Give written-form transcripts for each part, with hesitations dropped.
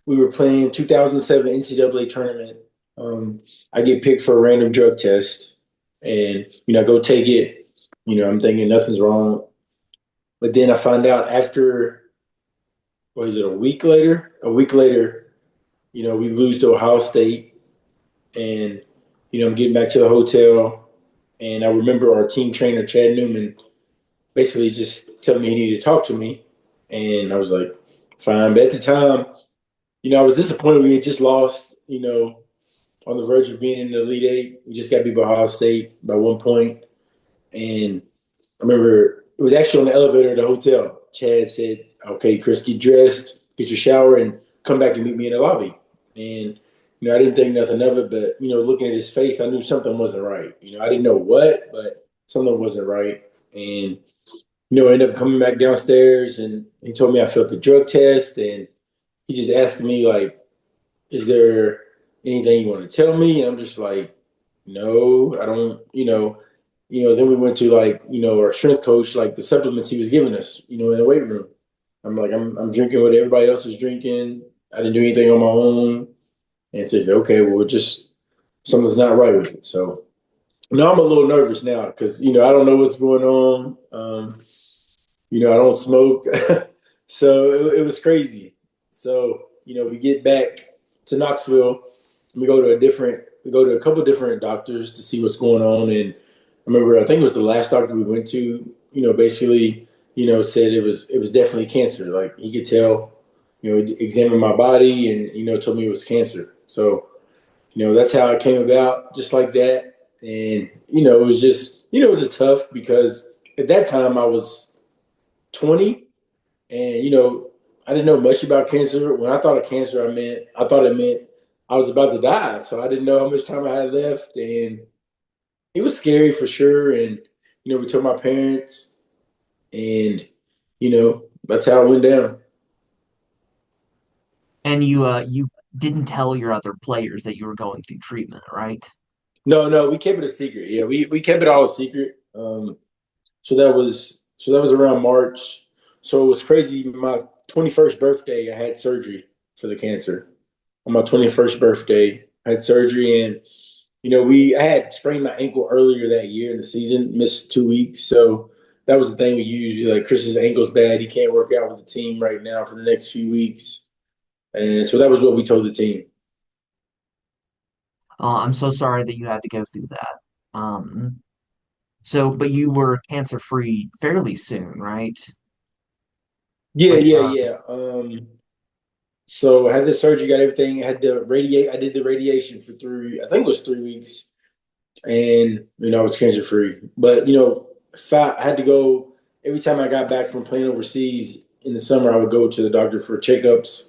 we were playing 2007 NCAA tournament. Um, I get picked for a random drug test, and I go take it. I'm thinking nothing's wrong, but then I find out after what is it, a week later? A week later, we lose to Ohio State, and I'm getting back to the hotel, and I remember our team trainer Chad Newman basically just telling me he needed to talk to me, and I was like, fine. But at the time, I was disappointed we had just lost. On the verge of being in the Elite Eight. We just got beat by Ohio State by 1 point. And I remember it was actually on the elevator at the hotel. Chad said, "Okay, Chris, get dressed, get your shower, and come back and meet me in the lobby." And I didn't think nothing of it, but looking at his face, I knew something wasn't right. I didn't know what, but something wasn't right. And I ended up coming back downstairs, and he told me I failed the drug test, and he just asked me like, "Is there anything you want to tell me?" And I'm just like, "No, I don't." Then we went to like our strength coach, like the supplements he was giving us, in the weight room. I'm like, I'm drinking what everybody else is drinking. I didn't do anything on my own. And it says, okay, well, just something's not right with it. So now I'm a little nervous now because I don't know what's going on. I don't smoke, so it was crazy. So we get back to Knoxville, and we go to a couple different doctors to see what's going on. And I remember, I think it was the last doctor we went to. Basically, said it was definitely cancer. Like he could tell. Examined my body and told me it was cancer. So that's how it came about, just like that. And it was just it was a tough because at that time I was 20, and I didn't know much about cancer. When I thought of cancer, I thought it meant I was about to die. So I didn't know how much time I had left, and it was scary for sure. And we told my parents, and that's how it went down. And you didn't tell your other players that you were going through treatment, right? No, no, we kept it a secret. Yeah, we kept it all a secret. So that was around March. So it was crazy. My 21st birthday, I had surgery for the cancer. On my 21st birthday, I had surgery, and I had sprained my ankle earlier that year in the season, missed 2 weeks. So that was the thing we used. Like Chris's ankle's bad; he can't work out with the team right now for the next few weeks, and so that was what we told the team. I'm so sorry that you had to go through that. Um, but you were cancer free fairly soon, right? Yeah, Like, yeah, yeah. So I had the surgery, got everything. I had the radiate. I did the radiation for I think it was 3 weeks, and I was cancer free. But if I had to go every time I got back from playing overseas in the summer, I would go to the doctor for checkups.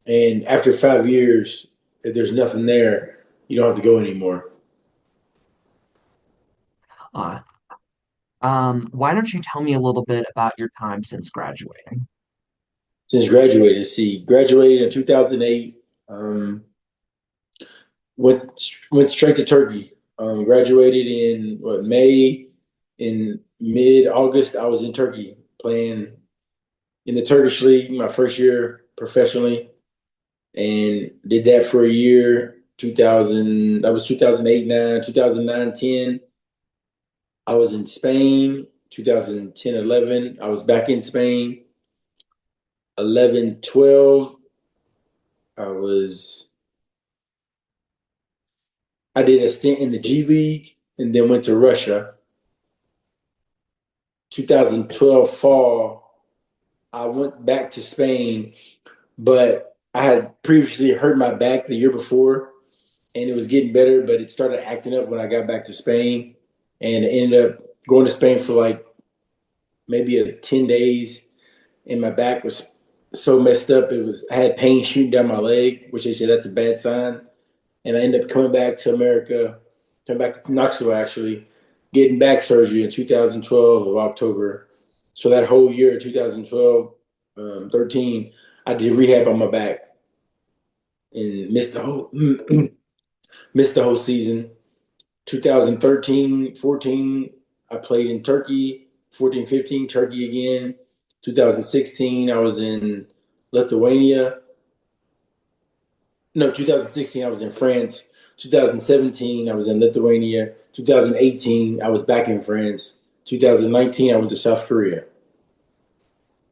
And after 5 years, if there's nothing there, you don't have to go anymore. uh, why don't you tell me a little bit about your time since graduating? Since graduated, see, graduated in 2008. Went straight to Turkey. Graduated in what May. In mid August, I was in Turkey playing in the Turkish league my first year professionally, and did that for a year. 2000, that was 2008, 9, 2009, 10. I was in Spain. 2010, 11. I was back in Spain. 11, 12. I was I did a stint in the G League and then went to Russia. 2012 fall, I went back to Spain, but I had previously hurt my back the year before, and it was getting better, but it started acting up when I got back to Spain, and I ended up going to Spain for like maybe 10 days, and my back was so messed up. I had pain shooting down my leg, which they said that's a bad sign. And I ended up coming back to America, coming back to Knoxville actually, getting back surgery in 2012 of October. So that whole year, 2012, 13, I did rehab on my back and missed the whole season. 2013, 14, I played in Turkey. 14, 15, Turkey again. 2016, I was in Lithuania. No, 2016 I was in France. 2017 I was in Lithuania. 2018 I was back in France. 2019 I went to South Korea.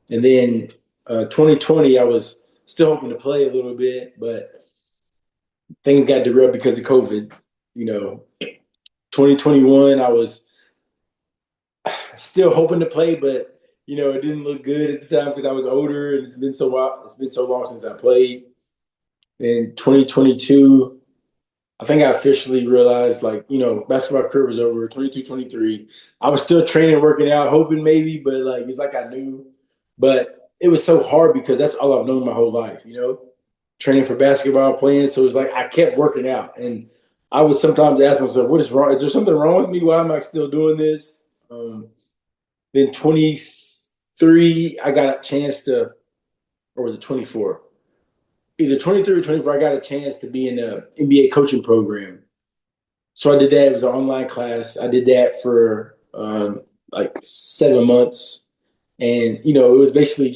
And then 2020 I was still hoping to play a little bit, but things got derailed because of COVID. You know, 2021 I was still hoping to play, but it didn't look good at the time because I was older and it's been so long since I played. In 2022, I think I officially realized like, basketball career was over, 22, 23. I was still training, working out, hoping maybe, but like it's like I knew. But it was so hard because that's all I've known my whole life, training for basketball, playing. So it was like I kept working out. And I would sometimes ask myself, what is wrong? Is there something wrong with me? Why am I still doing this? Then 23, I got a chance to, or was it 24? Either 23 or 24, I got a chance to be in a NBA coaching program. So I did that. It was an online class. I did that for like 7 months, and it was basically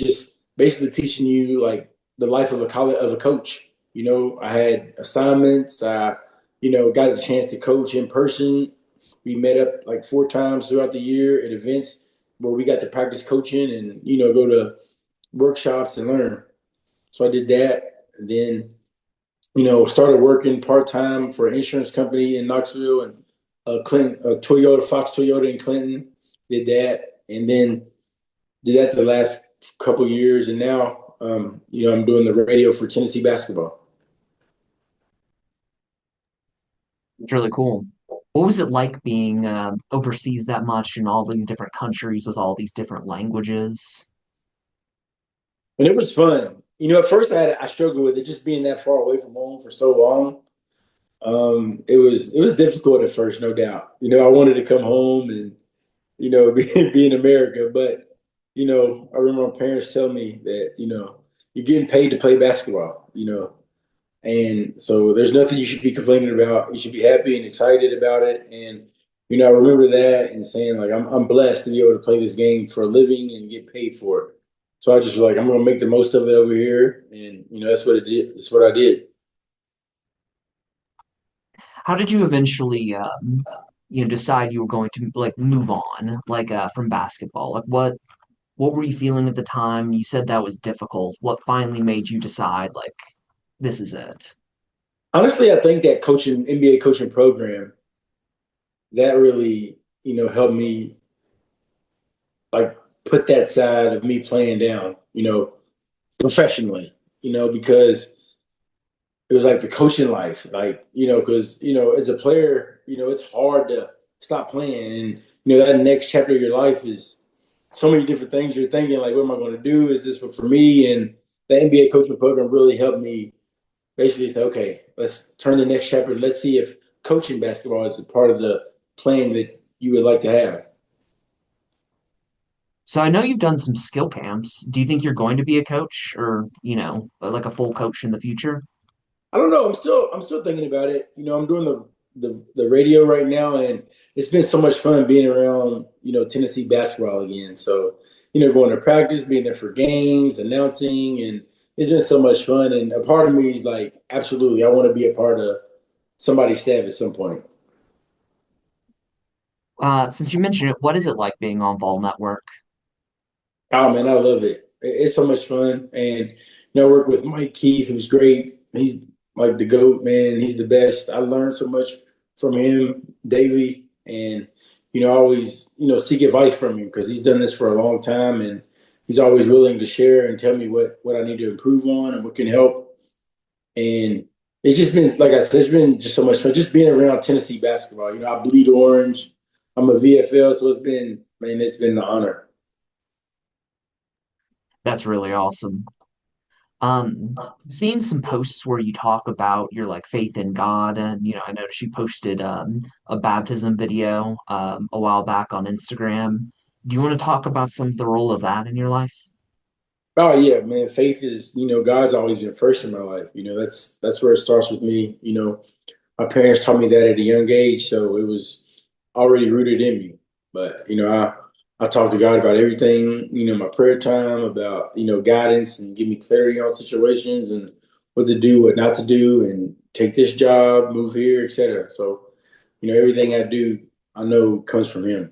teaching you like the life of a coach. I had assignments. I got a chance to coach in person. We met up like 4 times throughout the year at events where we got to practice coaching and go to workshops and learn. So I did that, and then started working part time for an insurance company in Knoxville and Clinton, Toyota, Fox Toyota in Clinton. Did that, and then did that the last couple years, and now I'm doing the radio for Tennessee basketball. It's really cool. What was it like being overseas that much in all these different countries with all these different languages? And it was fun. At first I struggled with it just being that far away from home for so long. It was difficult at first, no doubt. I wanted to come home and be in America, but I remember my parents telling me that you're getting paid to play basketball. And so there's nothing you should be complaining about. You should be happy and excited about it. And I remember that and saying like I'm blessed to be able to play this game for a living and get paid for it. So I just was like I'm gonna make the most of it over here, and that's what it did. That's what I did. How did you eventually, decide you were going to like move on, like from basketball? Like what were you feeling at the time? You said that was difficult. What finally made you decide like this is it? Honestly, I think that coaching NBA coaching program that really helped me like put that side of me playing down, professionally, because it was like the coaching life, like because as a player, it's hard to stop playing, and that next chapter of your life is so many different things you're thinking, like, what am I going to do? Is this for me? And the NBA coaching program really helped me basically say, okay, let's turn the next chapter. Let's see if coaching basketball is a part of the playing that you would like to have. So I know you've done some skill camps. Do you think you're going to be a coach or, like a full coach in the future? I don't know. I'm still thinking about it. I'm doing the radio right now, and it's been so much fun being around Tennessee basketball again. So going to practice, being there for games, announcing, and it's been so much fun. And a part of me is like, absolutely, I want to be a part of somebody's staff at some point. Since you mentioned it, what is it like being on Vol Network? Oh man, I love it. It's so much fun, and I work with Mike Keith, who's great. He's like the goat, man. He's the best. I learn so much from him daily, and I always seek advice from him because he's done this for a long time, and he's always willing to share and tell me what I need to improve on and what can help. And it's just been like I said, it's been just so much fun just being around Tennessee basketball. I bleed orange. I'm a VFL, so it's been an honor. That's really awesome. Seen some posts where you talk about your like faith in God, and I noticed you posted a baptism video a while back on Instagram. Do you want to talk about some of the role of that in your life? Oh yeah, man. Faith is, God's always been first in my life. That's where it starts with me. My parents taught me that at a young age, so it was already rooted in me. But I talk to God about everything. My prayer time about guidance and give me clarity on situations and what to do, what not to do, and take this job, move here, etc. So, everything I do, I know comes from him.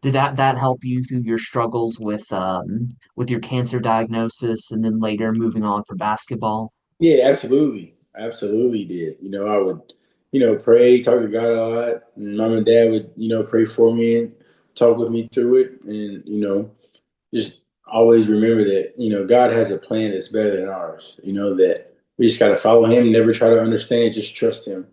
Did that help you through your struggles with your cancer diagnosis and then later moving on for basketball? Yeah, absolutely. Absolutely did. I would, pray, talk to God a lot. And mom and dad would, pray for me and talk with me through it. And, just always remember that, God has a plan that's better than ours. That we just got to follow him, never try to understand, just trust him.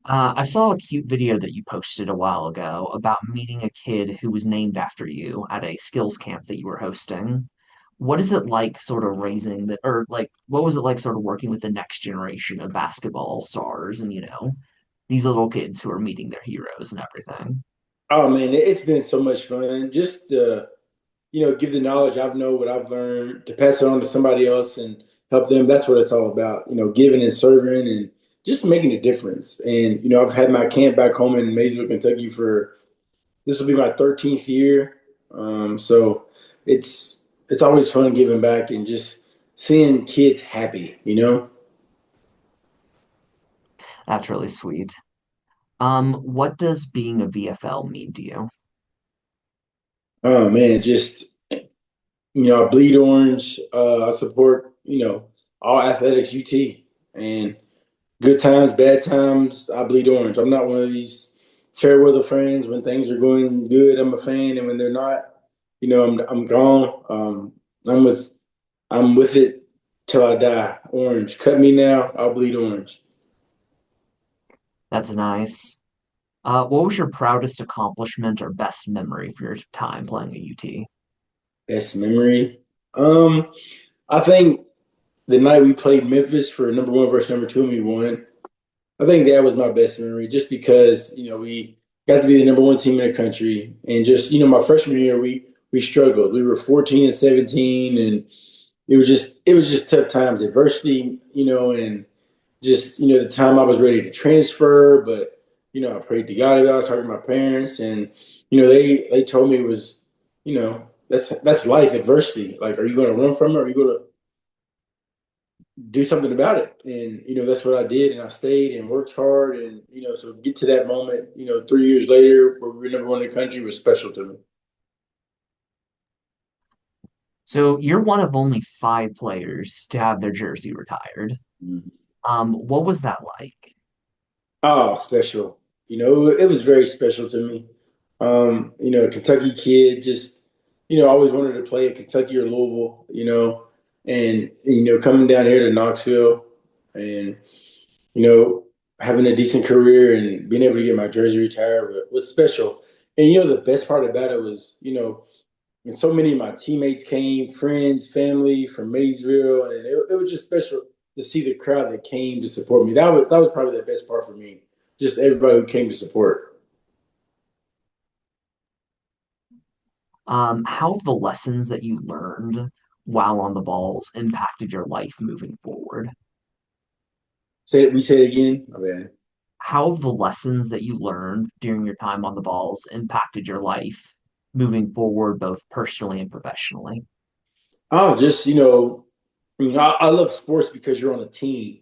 I saw a cute video that you posted a while ago about meeting a kid who was named after you at a skills camp that you were hosting. What is it like sort of raising the, or like, what was it like sort of working with the next generation of basketball stars and, these little kids who are meeting their heroes and everything? Oh, man, it's been so much fun. Just, give the knowledge I've know what I've learned to pass it on to somebody else and help them. That's what it's all about, giving and serving and just making a difference. And, I've had my camp back home in Maysville, Kentucky for this will be my 13th year. So it's always fun giving back and just seeing kids happy. That's really sweet. What does being a VFL mean to you? Oh man, just I bleed orange. I support, all athletics UT and good times, bad times, I bleed orange. I'm not one of these fair weather fans. When things are going good, I'm a fan, and when they're not, I'm gone. I'm with I'm with it till I die. Orange. Cut me now, I'll bleed orange. That's nice. What was your proudest accomplishment or best memory for your time playing at UT? Best memory. Um, I think the night we played Memphis for number one versus number two, and we won. I think that was my best memory, just because we got to be the number one team in the country, and just my freshman year we struggled. We were 14 and 17, and it was just tough times, adversity, and just the time I was ready to transfer, but I prayed to God about it. I was talking to my parents, and they told me it was that's life adversity. Like, are you going to run from it, or are you going to do something about it? And that's what I did, and I stayed and worked hard, and so get to that moment. 3 years later, where we were number one in the country was special to me. So you're one of only five players to have their jersey retired. Mhm. What was that like? Oh, special. It was very special to me. A Kentucky kid, just, always wanted to play at Kentucky or Louisville, and, coming down here to Knoxville and, you know, having a decent career and being able to get my jersey retired was special. And, the best part about it was, and so many of my teammates came, friends, family from Maysville, and it was just special to see the crowd that came to support me. That was probably the best part for me. Just everybody who came to support. How have the lessons that you learned while on the balls impacted your life moving forward? Say it again. Oh, man. How have the lessons that you learned during your time on the balls impacted your life moving forward, both personally and professionally? Oh, just I love sports because you're on a team,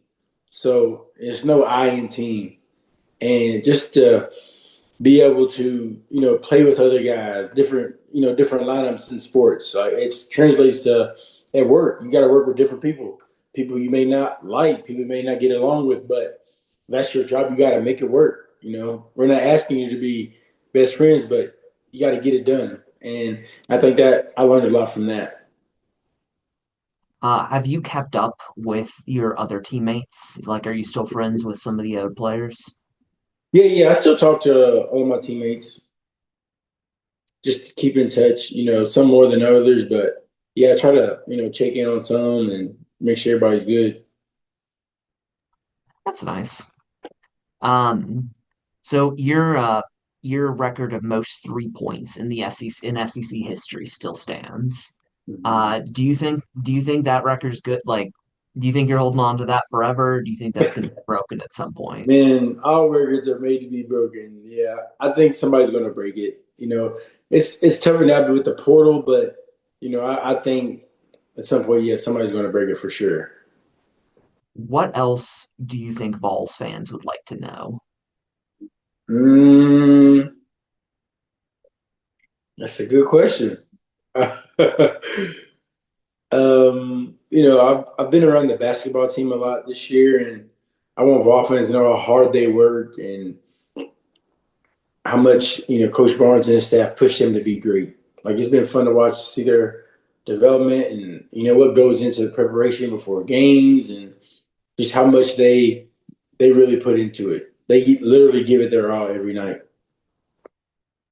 so there's no I in team, and just to be able to play with other guys, different lineups in sports. It translates to at work. You got to work with different people you may not like, people you may not get along with, but that's your job. You got to make it work. We're not asking you to be best friends, but you got to get it done. And I think that I learned a lot from that. Have you kept up with your other teammates? Like, are you still friends with some of the other players? Yeah, yeah. I still talk to all my teammates, just to keep in touch. Some more than others, but yeah, I try to check in on some and make sure everybody's good. That's nice. Um, so your record of most 3 points in the SEC in SEC history still stands. Do you think that record is good? Like, do you think you're holding on to that forever? Do you think that's going to be broken at some point? Man, all records are made to be broken. Yeah, I think somebody's going to break it. It's tougher now with the portal, but I think at some point, yeah, somebody's going to break it for sure. What else do you think Vols fans would like to know? Mm, that's a good question. I've been around the basketball team a lot this year, and I want Vol fans to know how hard they work and how much Coach Barnes and his staff push them to be great. Like it's been fun to watch, see their development, and what goes into the preparation before games, and just how much they really put into it. They literally give it their all every night.